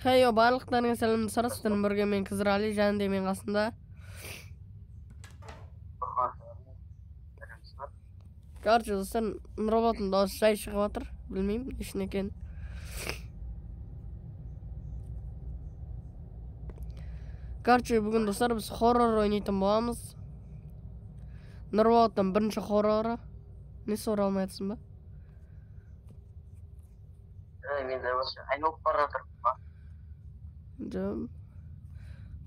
Heyo, bарлықтарыңа сәлем достар, сіздермен бірге мен Кызырали, және де мен қасында. Короче, достар, роботың дауысы жай шығып жатыр. Білмеймін, не үшін екен. Короче, бүгін достар біз хоррор ойнайтын боламыз. Нұрболаттың бірінші хорроры. Несі оралмай айтсын ба? Мен де осы айналып бара жатырмын ба?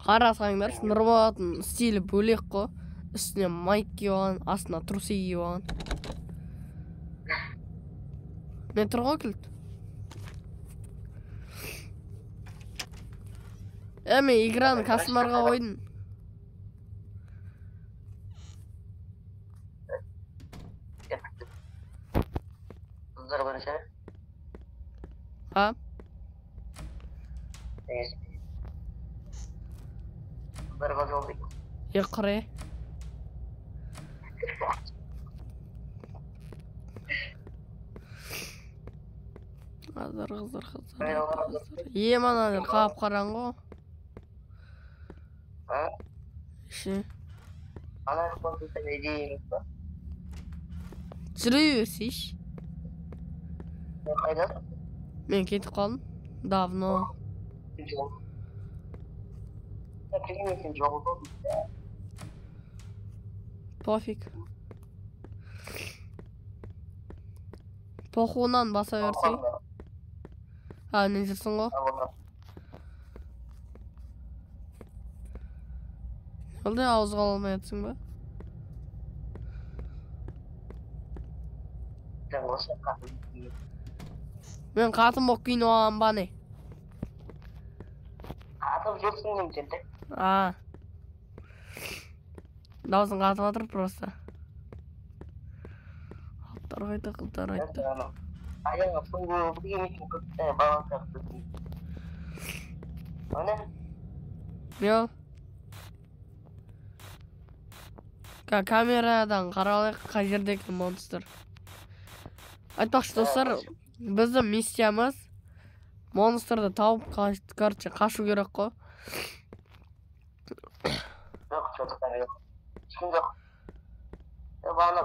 Қарасаңдар, Нұрболаттың стилі бөлек қой. Үстіне майк киіп алған, астына трусы киіп алған. Не тұр ғой кілт? Мен играны кастомарға қойдым. Қыздар бірінші? Ha? Қыздар қыз олды екен. Еқыры. Қыздар. Еман қап қаран ғой. Ше. Ана қосылса не дейміз ба? Жүре берсейші. Қайдасың? Мен кетіп қалдым. Давно. Сен жоғылдың. Пофиг. Похуынан баса берсей. Не жүрсің ғой? Олдай ауызға алмай атсың ба? Мен қатым боқ кейін оған ба не? Қатып жүрсің дем сен де? Даусың қатып атыр просто. Қылтар қайты. Аяңа сұңғы бір емесін көпті балансақ дүрдің. Оны? Мел? Камерадан қаралайық қай жерде екен монстр. Айтпақшы достар, біздің миссиямыз монстрды тауып қашу керек қой. Жоқ, жоқтар жоқ. Ешкім жоқ. Баны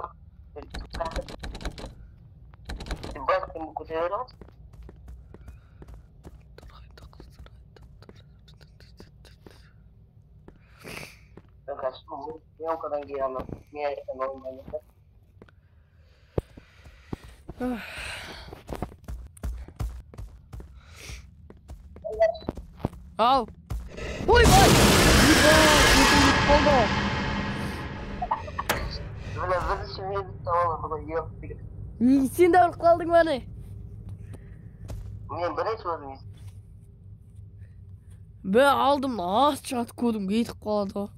бас кім көтере береміз? Мен съемкадан кейін мен айтқан ойымдан Ау! Ойбай! Болды. Бірінші мен тауалы бұға ек деген. Сен де ұрып қалдың ба не? Мен бірінші өзім естім. Бә алдым, ас жатып көдім, кетіп қалады ғой.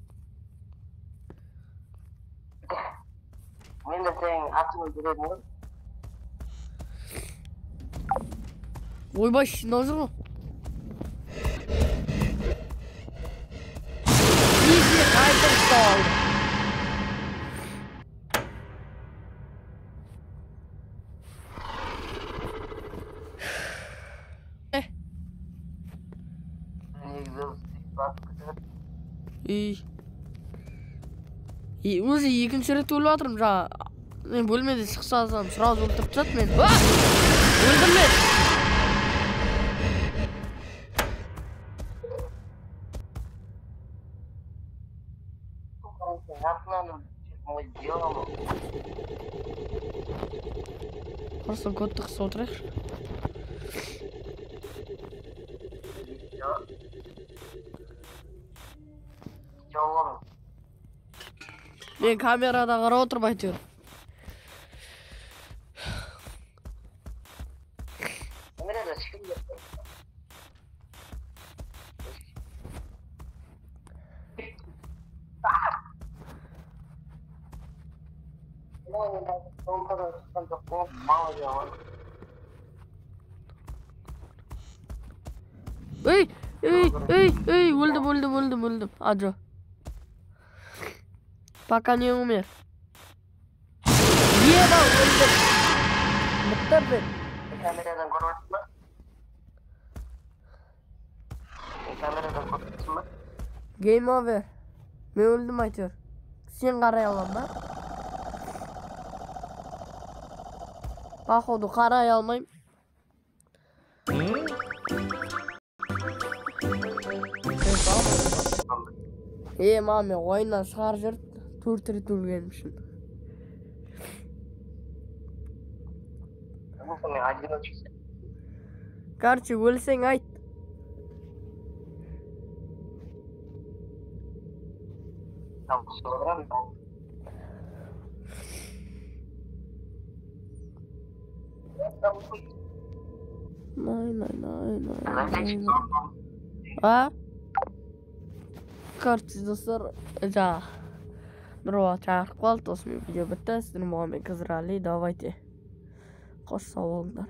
Мен де сенің атыңы жүредім ғой. Ойбай, шинау жүр ғой. Изи қайтып ұсталды. Өзі екінші рет өліп атырым жаңа. Мен бөлмеде шықса азам, сразу өлтіріп жатыр мен. Өлдім мен! Құрсын көтті қысы отырайықшы. Мен камерада қарап отырып айтыр. Камерада ешкім жоқ. Өлдім. Аджо. Пока не умер. Ебал, өлдім. Бітір бен. Камерадан көріп отырсың ба? Kameradan ko'rsatsin mi? Game over. Men o'ldim aytıyor. Sen qaray olaman. Pohodu qaray olmayman. Mami, oyundan chiqarib yurib, 4 ret o'lganmishim. Men ajin o'chirsa. Qarchi, o'lsang ayt. Tamam, so'radim. Nay. Ha? Qarchi do'stlar, ja. Нравится квалтос мне видео бетес, но маме казрали, давайте. Qo'sh savollar.